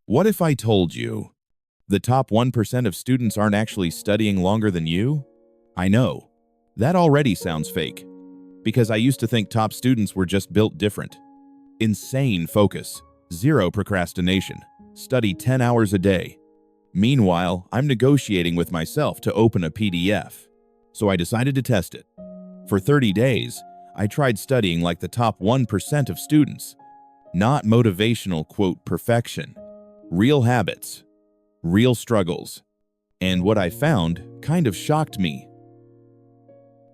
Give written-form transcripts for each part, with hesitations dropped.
What if I told you the top 1% of students aren't actually studying longer than you? I know, that already sounds fake, because I used to think top students were just built different. Insane focus, zero procrastination, study 10 hours a day. Meanwhile, I'm negotiating with myself to open a PDF, so I decided to test it. For 30 days, I tried studying like the top 1% of students. Not motivational, quote, perfection. Real habits, real struggles. And what I found kind of shocked me.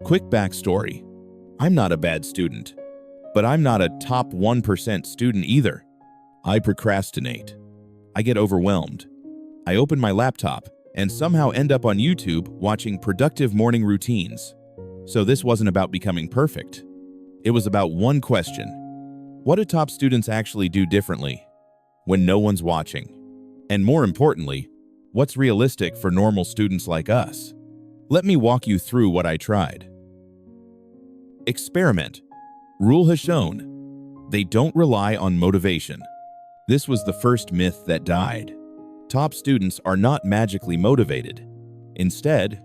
Quick backstory. I'm not a bad student, but I'm not a top 1% student either. I procrastinate. I get overwhelmed. I open my laptop and somehow end up on YouTube watching productive morning routines. So this wasn't about becoming perfect. It was about one question. What do top students actually do differently when no one's watching? And more importantly, what's realistic for normal students like us? Let me walk you through what I tried. Experiment. Rule has shown. They don't rely on motivation. This was the first myth that died. Top students are not magically motivated. Instead,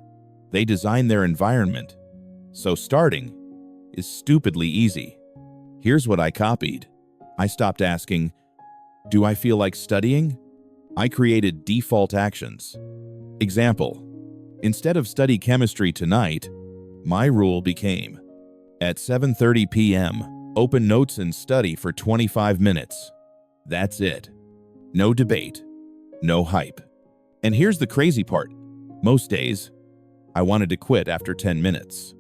they design their environment. So starting is stupidly easy. Here's what I copied. I stopped asking, do I feel like studying? I created default actions. Example, instead of study chemistry tonight, my rule became, at 7:30 p.m., open notes and study for 25 minutes. That's it. No debate, no hype. And here's the crazy part. Most days, I wanted to quit after 10 minutes.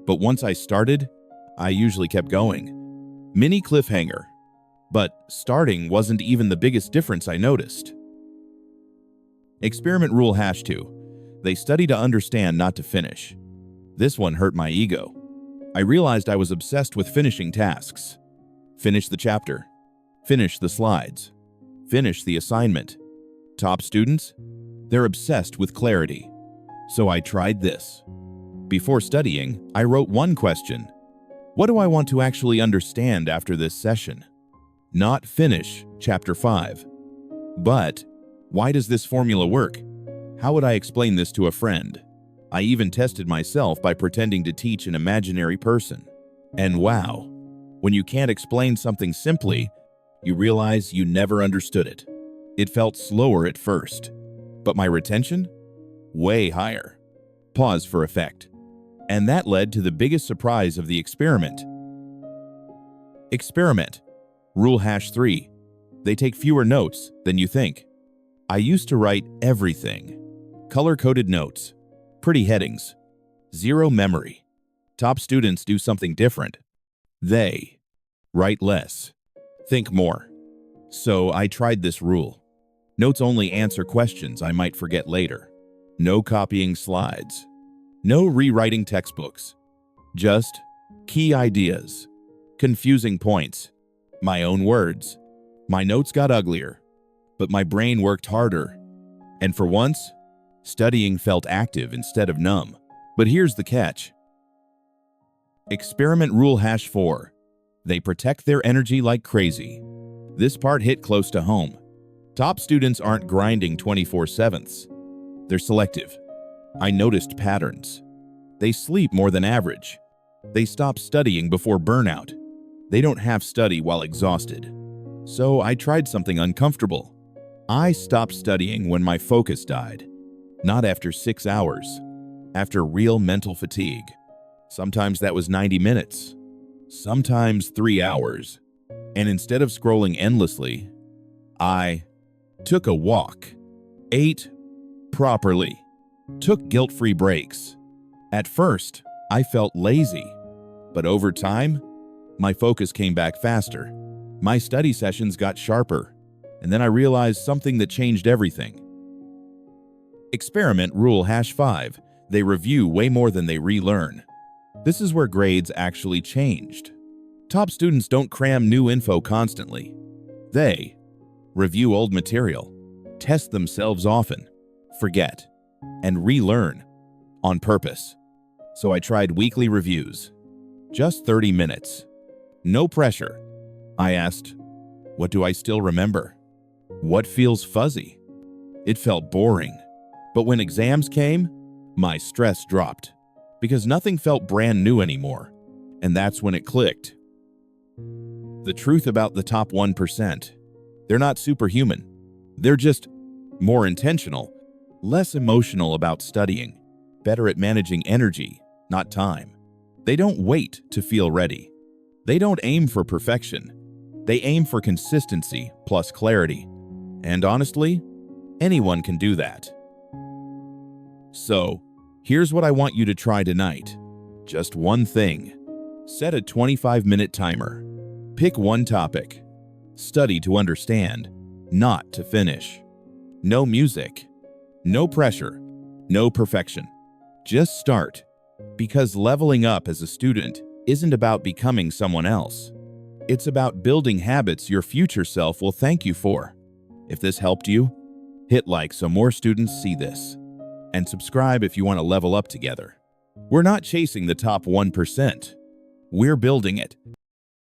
But once I started, I usually kept going. Mini cliffhanger. But starting wasn't even the biggest difference I noticed. Experiment rule #2. They study to understand, not to finish. This one hurt my ego. I realized I was obsessed with finishing tasks. Finish the chapter. Finish the slides. Finish the assignment. Top students? They're obsessed with clarity. So I tried this. Before studying, I wrote one question. What do I want to actually understand after this session? Not finish chapter 5. But why does this formula work? How would I explain this to a friend? I even tested myself by pretending to teach an imaginary person. And wow, when you can't explain something simply, you realize you never understood it. It felt slower at first, but my retention? Way higher. Pause for effect. And that led to the biggest surprise of the experiment. Experiment. Rule #3. They take fewer notes than you think. I used to write everything. Color-coded notes, pretty headings, zero memory. Top students do something different. They write less, think more. So I tried this rule. Notes only answer questions I might forget later. No copying slides. No rewriting textbooks. Just key ideas, confusing points, my own words. My notes got uglier, but my brain worked harder. And for once, studying felt active instead of numb. But here's the catch. Experiment rule #4. They protect their energy like crazy. This part hit close to home. Top students aren't grinding 24/7. They're selective. I noticed patterns. They sleep more than average. They stop studying before burnout. They don't half study while exhausted. So I tried something uncomfortable. I stopped studying when my focus died. Not after 6 hours. After real mental fatigue. Sometimes that was 90 minutes. Sometimes 3 hours. And instead of scrolling endlessly, I took a walk, ate properly, took guilt-free breaks. At first, I felt lazy, but over time, my focus came back faster. My study sessions got sharper, and then I realized something that changed everything. Experiment rule #5. They review way more than they relearn. This is where grades actually changed. Top students don't cram new info constantly. They review old material, test themselves often, forget, and relearn on purpose. So I tried weekly reviews. Just 30 minutes. No pressure. I asked, what do I still remember? What feels fuzzy? It felt boring. But when exams came, my stress dropped because nothing felt brand new anymore. And that's when it clicked. The truth about the top 1%. They're not superhuman. They're just more intentional, less emotional about studying, better at managing energy, not time. They don't wait to feel ready. They don't aim for perfection. They aim for consistency plus clarity. And honestly, anyone can do that. So, here's what I want you to try tonight. Just one thing. Set a 25-minute timer. Pick one topic. Study to understand, not to finish. No music. No pressure. No perfection. Just start. Because leveling up as a student isn't about becoming someone else. It's about building habits your future self will thank you for. If this helped you, hit like so more students see this. And subscribe if you want to level up together. We're not chasing the top 1%. We're building it.